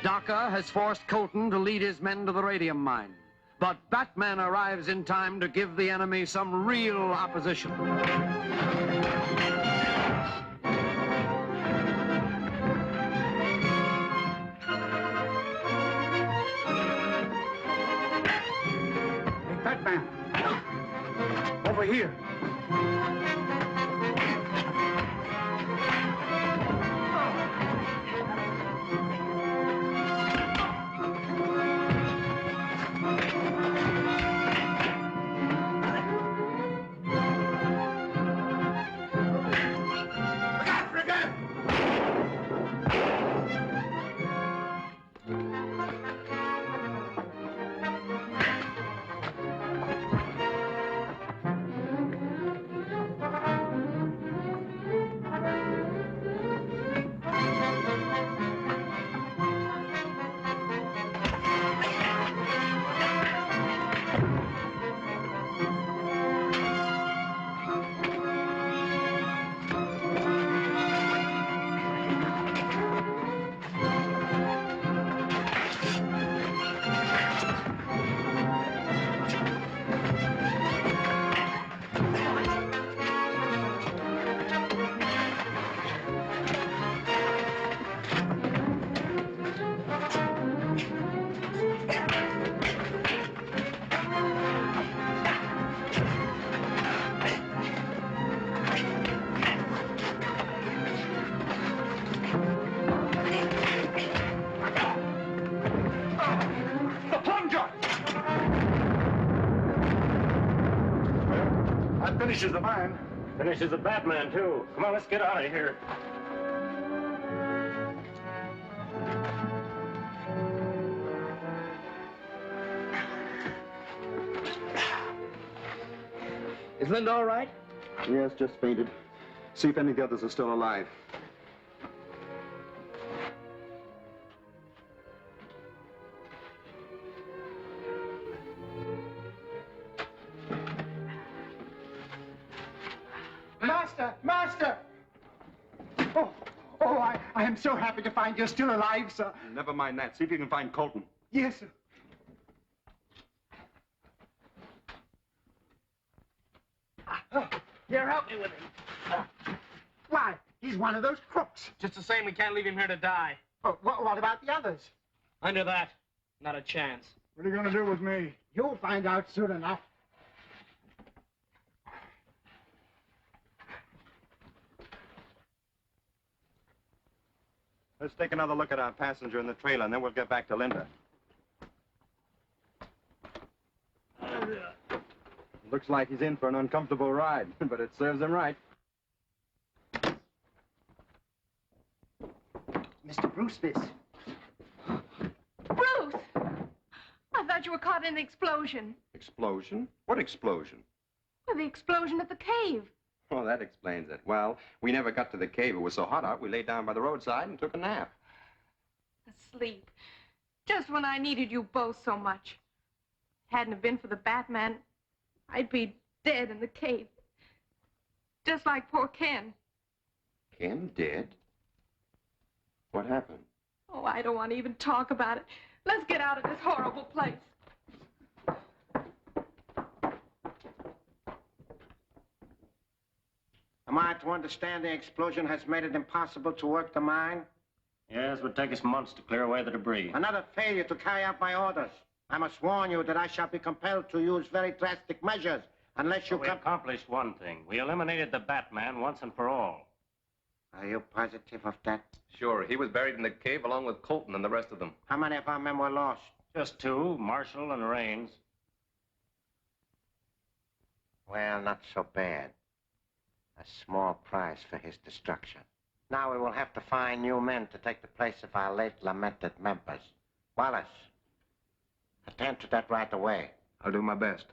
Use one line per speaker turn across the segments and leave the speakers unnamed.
Docker has forced Colton to lead his men to the radium mine. But Batman arrives in time to give the enemy some real opposition.
Hey, Batman! Over here! Finishes the mine.
Finishes the Batman, too. Come on, let's get out of here.
Is Linda all right?
Yes, just fainted. See if any of the others are still alive.
Master! Oh, I am so happy to find you're still alive, sir.
Never mind that. See if you can find Colton.
Yes, sir.
Here, help me with him.
Why, he's one of those crooks.
Just the same, we can't leave him here to die.
Oh, what about the others?
Under that, not a chance.
What are you going to do with me? You'll find out soon enough.
Let's take another look at our passenger in the trailer, and then we'll get back to Linda. Looks like he's in for an uncomfortable ride, but it serves him right.
Mr. Bruce, this.
Bruce! I thought you were caught in the explosion.
Explosion? What explosion?
Well, the explosion at the cave.
Oh, that explains it. Well, we never got to the cave. It was so hot out, we laid down by the roadside and took a nap.
Asleep. Just when I needed you both so much. Hadn't it been for the Batman, I'd be dead in the cave. Just like poor Ken.
Ken dead? What happened?
Oh, I don't want to even talk about it. Let's get out of this horrible place.
Am I to understand the explosion has made it impossible to work the mine?
Yes, it would take us months to clear away the debris.
Another failure to carry out my orders. I must warn you that I shall be compelled to use very drastic measures Unless you
We
come...
accomplished one thing. We eliminated the Batman once and for all.
Are you positive of that?
Sure, he was buried in the cave along with Colton and the rest of them.
How many of our men were lost?
Just two, Marshall and Raines.
Well, not so bad. A small price for his destruction. Now we will have to find new men to take the place of our late lamented members. Wallace, attend to that right away.
I'll do my best.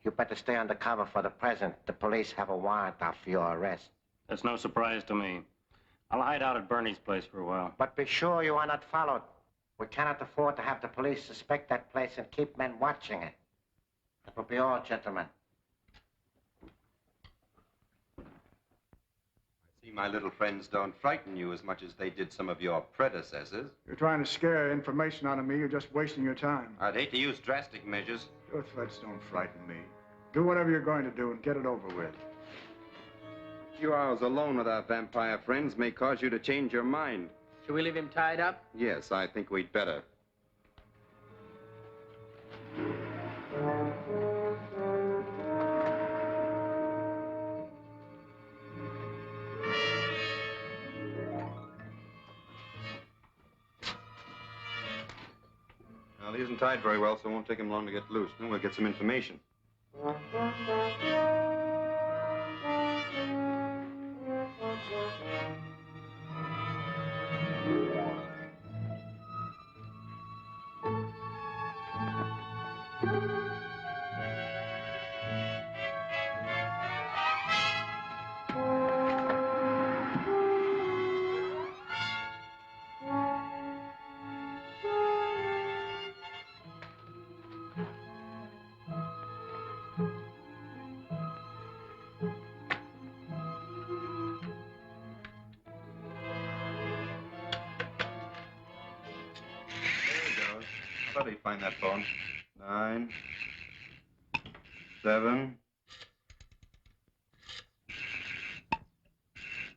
You better stay undercover for the present. The police have a warrant out for your arrest.
That's no surprise to me. I'll hide out at Bernie's place for a while.
But be sure you are not followed. We cannot afford to have the police suspect that place and keep men watching it. That will be all, gentlemen.
I see my little friends don't frighten you as much as they did some of your predecessors.
You're trying to scare information out of me. You're just wasting your time.
I'd hate to use drastic measures.
Your threats don't frighten me. Do whatever you're going to do and get it over with.
A few hours alone with our vampire friends may cause you to change your mind.
Should we leave him tied up?
Yes, I think we'd better. Well, he isn't tied very well, so it won't take him long to get loose. Then we'll get some information. I thought he'd find that phone. 9, 7,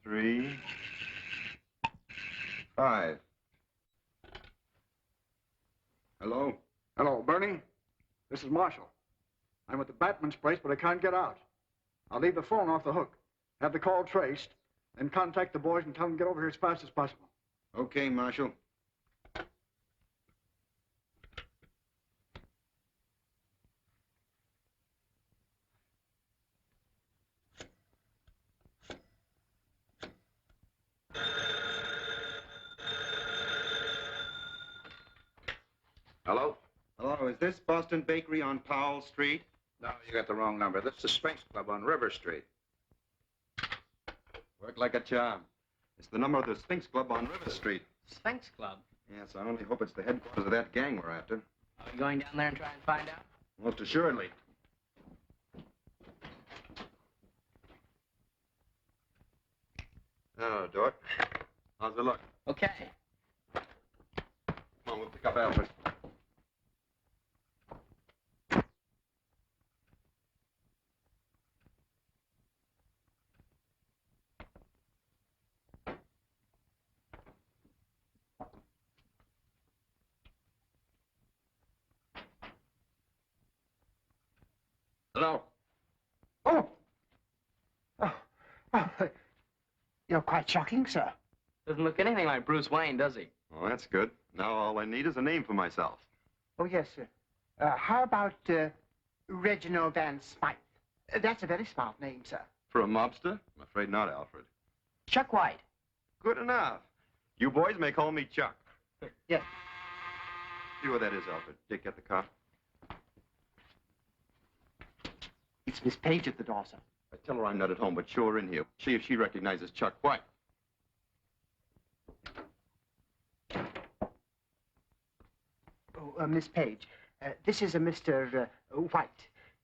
3, 5. Hello?
Hello, Bernie. This is Marshall. I'm at the Batman's place, but I can't get out. I'll leave the phone off the hook, have the call traced, then contact the boys and tell them to get over here as fast as possible.
Okay, Marshal. Hello? Hello, is this Boston Bakery on Powell Street?
No, you got the wrong number. This is Sphinx Club on River Street.
Work like a charm. It's the number of the Sphinx Club on River Street.
Sphinx Club.
Yes, I only hope it's the headquarters of that gang we're after.
Are we going down there and try and find out?
Most assuredly. Now, do it. How's the look?
Okay.
Come on, we'll pick up Alfred. Hello.
Oh! You're quite shocking, sir.
Doesn't look anything like Bruce Wayne, does he?
Well, that's good. Now all I need is a name for myself.
Oh, yes, sir. How about Reginald Van Smythe? That's a very smart name, sir.
For a mobster? I'm afraid not, Alfred.
Chuck White.
Good enough. You boys may call me Chuck.
Yes.
See where that is, Alfred. Dick, get the car.
It's Miss Page at the door, sir.
I tell her I'm not at home, but show her in here. See if she recognizes Chuck White.
Oh, Miss Page, this is a Mr. White.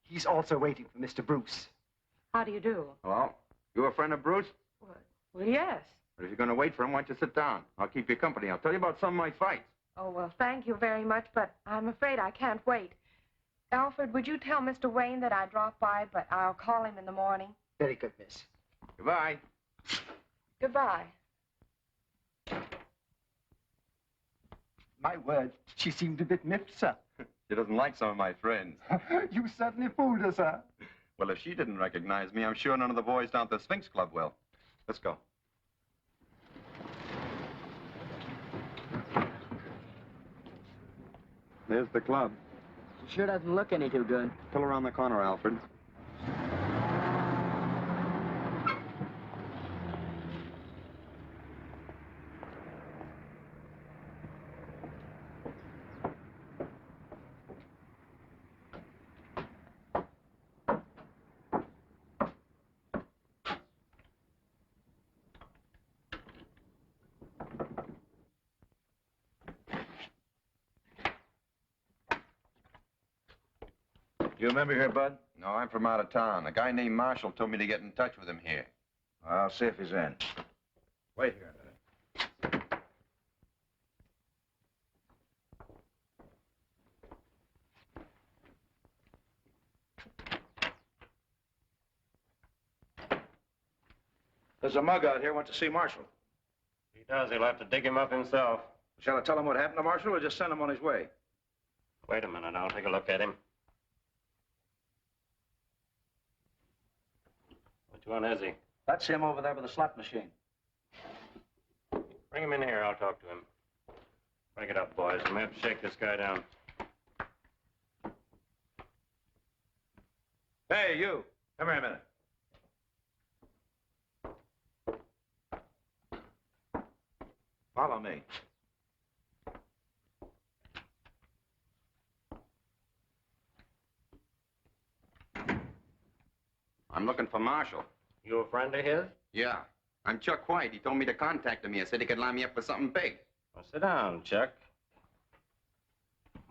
He's also waiting for Mr. Bruce.
How do you do?
Hello? You a friend of Bruce?
Well, yes.
But if you're going to wait for him, why don't you sit down? I'll keep you company. I'll tell you about some of my fights.
Oh, well, thank you very much, but I'm afraid I can't wait. Alfred, would you tell Mr. Wayne that I dropped by, but I'll call him in the morning?
Very good, miss.
Goodbye.
Goodbye.
My word, she seemed a bit miffed, sir.
She doesn't like some of my friends.
You certainly fooled us, sir.
Well, if she didn't recognize me, I'm sure none of the boys down at the Sphinx Club will. Let's go. There's the club.
Sure doesn't look any too good.
Pull around the corner, Alfred.
You remember here, Bud?
No, I'm from out of town. A guy named Marshall told me to get in touch with him here.
I'll see if he's in. Wait here a minute. There's a mug out here wants to see Marshall.
If he does, he'll have to dig him up himself.
Shall I tell him what happened to Marshall or just send him on his way?
Wait a minute, I'll take a look at him. Which one is he?
That's him over there with the slot machine.
Bring him in here, I'll talk to him. Break it up, boys. We may have to shake this guy down.
Hey, you. Come here a minute. Follow me.
I'm looking for Marshall.
You a friend of his?
Yeah. I'm Chuck White. He told me to contact him here. Said he could line me up for something big.
Well, sit down, Chuck.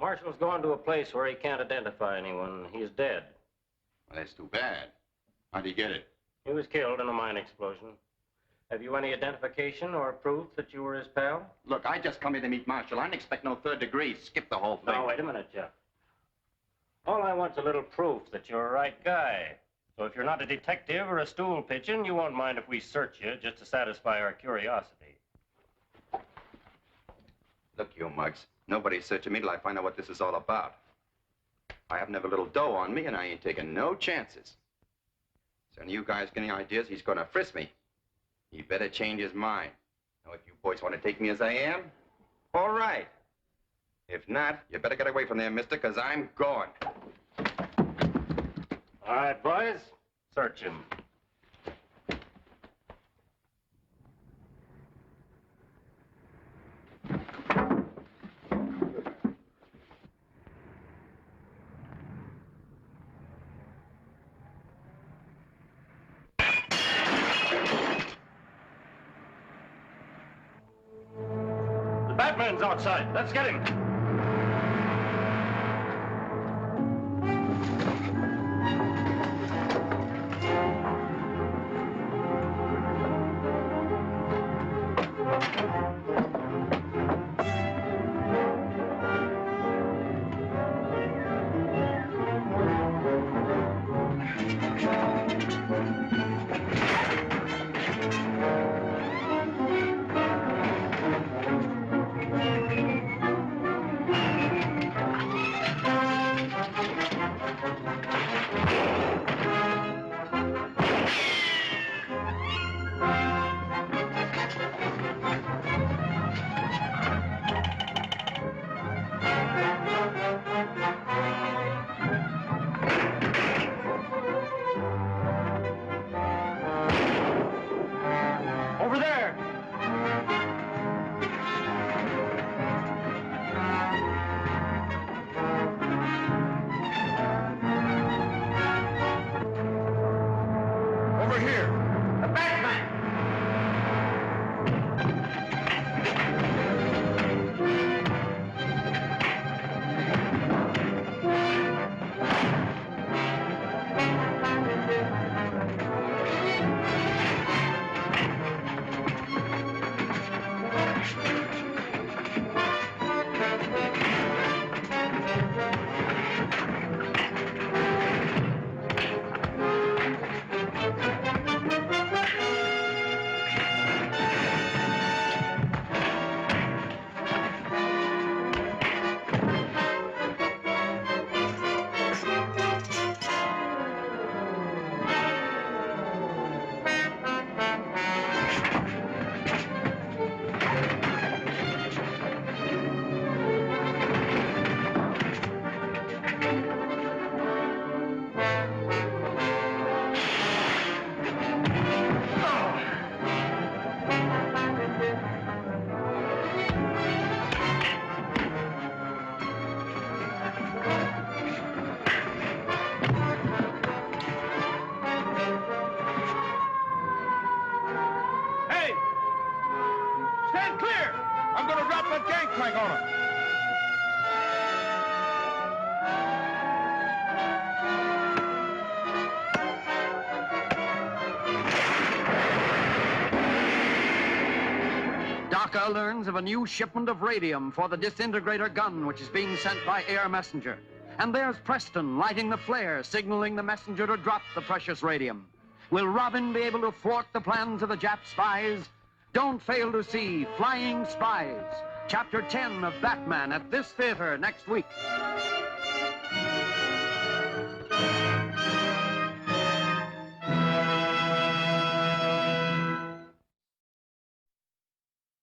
Marshall's gone to a place where he can't identify anyone. He's dead.
Well, that's too bad. How'd he get it?
He was killed in a mine explosion. Have you any identification or proof that you were his pal?
Look, I just come here to meet Marshall. I didn't expect no third degree. Skip the whole thing.
Now, wait a minute, Chuck. All I want's a little proof that you're a right guy. So if you're not a detective or a stool pigeon, you won't mind if we search you just to satisfy our curiosity.
Look, you mugs. Nobody's searching me till I find out what this is all about. I haven't a little dough on me, and I ain't taking no chances. So any of you guys get any ideas, he's gonna frisk me. He better change his mind. Now, if you boys want to take me as I am, all right. If not, you better get away from there, mister, because I'm going.
All right, boys. Search him. The Batman's outside. Let's get him. Over there! Over here! The Batman!
crank on her.
DACA learns of a new shipment of radium for the disintegrator gun, which is being sent by air messenger. And there's Preston lighting the flare, signaling the messenger to drop the precious radium. Will Robin be able to thwart the plans of the Jap spies? Don't fail to see Flying Spies, Chapter 10 of Batman at this theater next week.